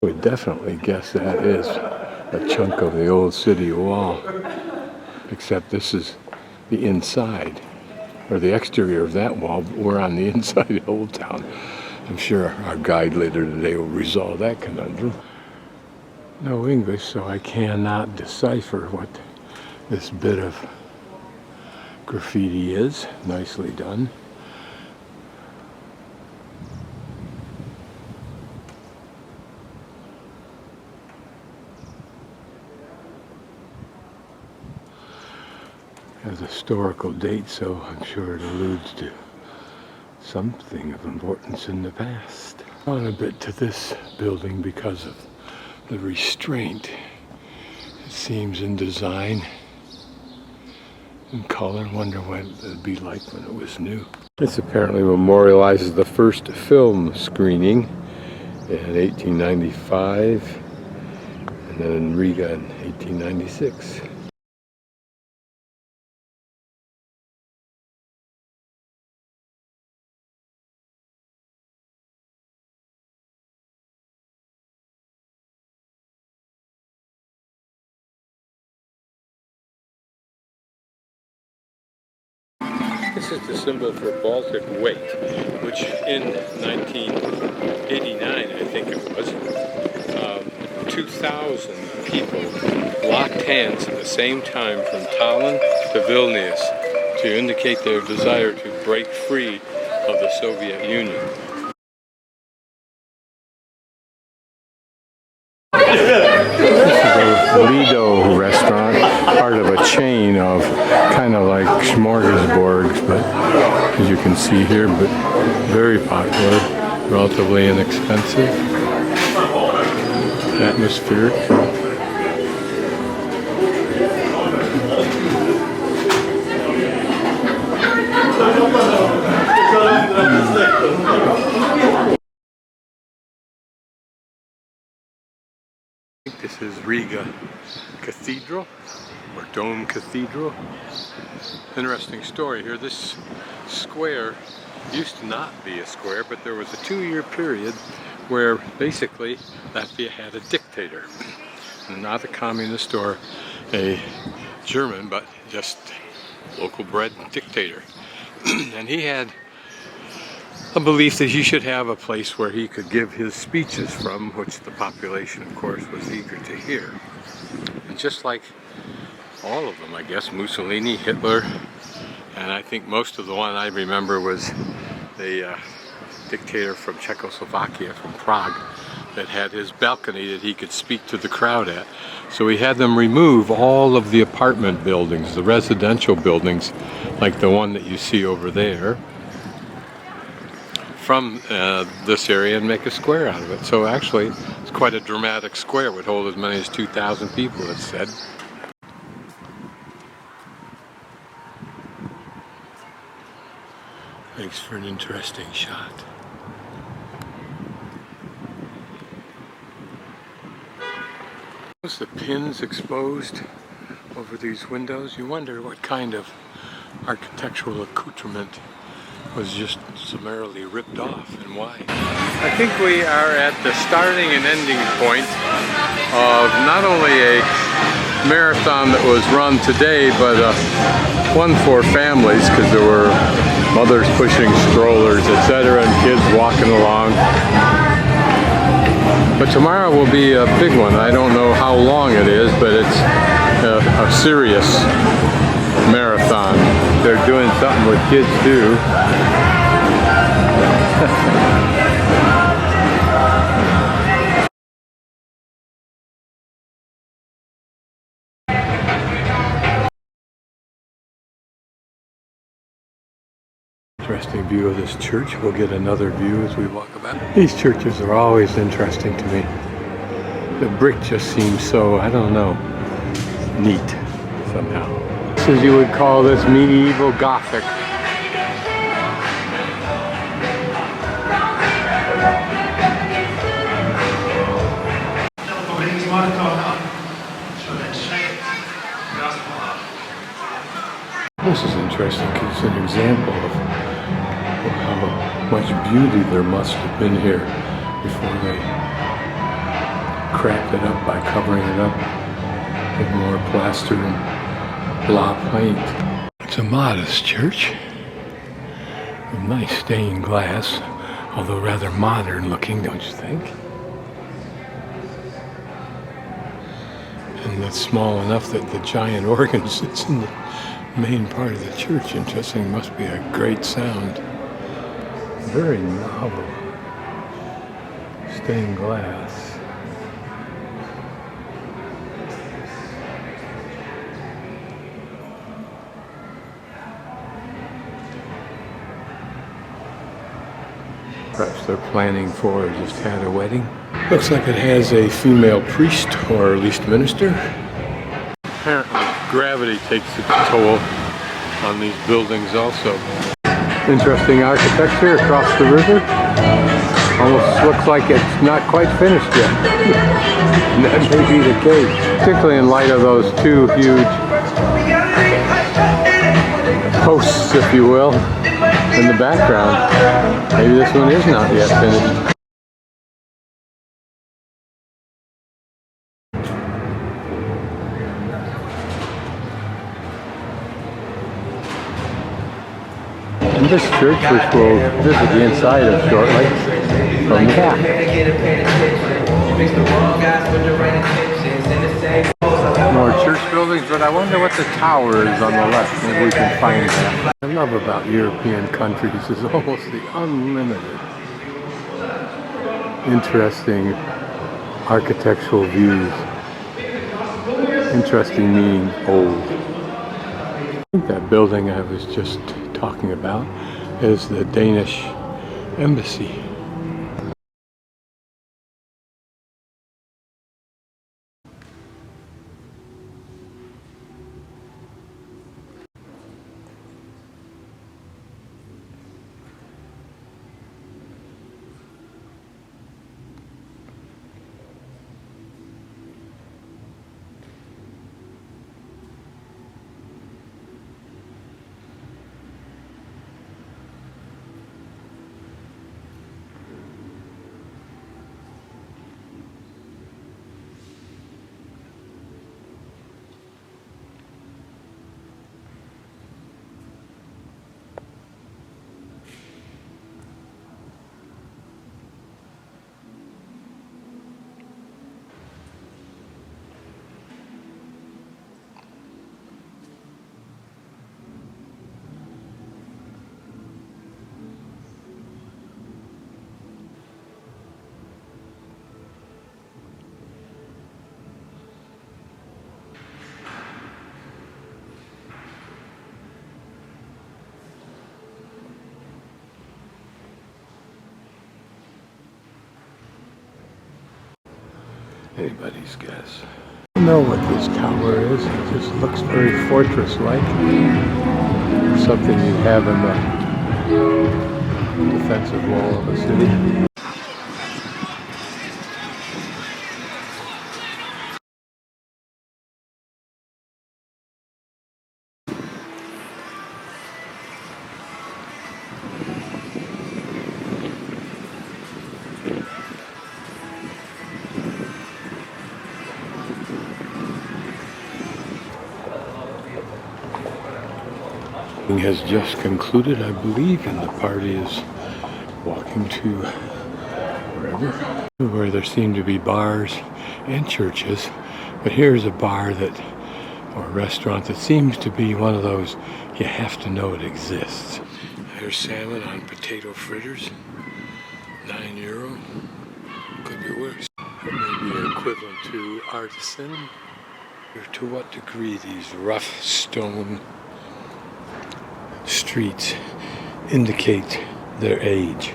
I would definitely guess that is a chunk of the old city wall, except this is the inside, or the exterior of that wall, but we're on the inside of Old Town. I'm sure our guide later today will resolve that conundrum. No English, so I cannot decipher what this bit of graffiti is. Nicely done. Has a historical date, so I'm sure it alludes to something of importance in the past. On a bit to this building because of the restraint, it seems, in design and color. Wonder what it would be like when it was new. This apparently memorializes the first film screening in 1895 and then in Riga in 1896. This is the symbol for Baltic weight, which in 1989, I think it was, 2,000 people locked hands at the same time from Tallinn to Vilnius to indicate their desire to break free of the Soviet Union. This is the Lido Restaurant, part of a chain of kind of like smorgasbords, but as you can see here, but very popular, relatively inexpensive, atmospheric. This is Riga Cathedral, or Dome Cathedral. Interesting story here. This square used to not be a square, but there was a 2-year period where basically Latvia had a dictator. Not a communist or a German, but just local bred dictator. And he had a belief that he should have a place where he could give his speeches from, which the population, of course, was eager to hear. And just like all of them, I guess, Mussolini, Hitler, and I think most of the one I remember was the dictator from Czechoslovakia, from Prague, that had his balcony that he could speak to the crowd at. So he had them remove all of the apartment buildings, the residential buildings, like the one that you see over there, from this area and make a square out of it. So actually, it's quite a dramatic square. It would hold as many as 2,000 people, it's said. Makes for an interesting shot. With the pins exposed over these windows, you wonder what kind of architectural accoutrement was just summarily ripped off and why. I think we are at the starting and ending point of not only a marathon that was run today, but one for families, because there were mothers pushing strollers, etc., and kids walking along. But tomorrow will be a big one. I don't know how long it is, but it's a serious marathon. They're doing something what kids do. Interesting view of this church. We'll get another view as we walk about. These churches are always interesting to me. The brick just seems so, I don't know, neat somehow. This is, you would call this medieval Gothic. This is interesting because it's an example of how much beauty there must have been here before they cracked it up by covering it up with more plaster and blah paint. It's a modest church with nice stained glass, although rather modern looking, don't you think? And it's small enough that the giant organ sits in the main part of the church. Interesting, must be a great sound. Very novel stained glass. Perhaps they're planning for or just had a wedding. Looks like it has a female priest, or at least minister. Apparently gravity takes its toll on these buildings also. Interesting architecture across the river. Almost looks like it's not quite finished yet. That may be the case, particularly in light of those two huge posts, if you will, in the background. Maybe this one is not yet finished. And this church, which we'll visit the inside of shortly, from the back. More church buildings, but I wonder what the tower is on the left. Maybe we can find that. What I love about European countries is almost the unlimited interesting architectural views. Interesting meaning old. I think that building I was just talking about is the Danish embassy. Anybody's guess. I don't know what this tower is. It just looks very fortress-like. Something you'd have in the defensive wall of a city. Has just concluded, I believe, and the party is walking to wherever, where there seem to be bars and churches. But here's a bar that, or a restaurant that seems to be one of those you have to know it exists. There's salmon on potato fritters, €9. Could be worse. It may be equivalent to artisan. To what degree these rough stone streets indicate their age.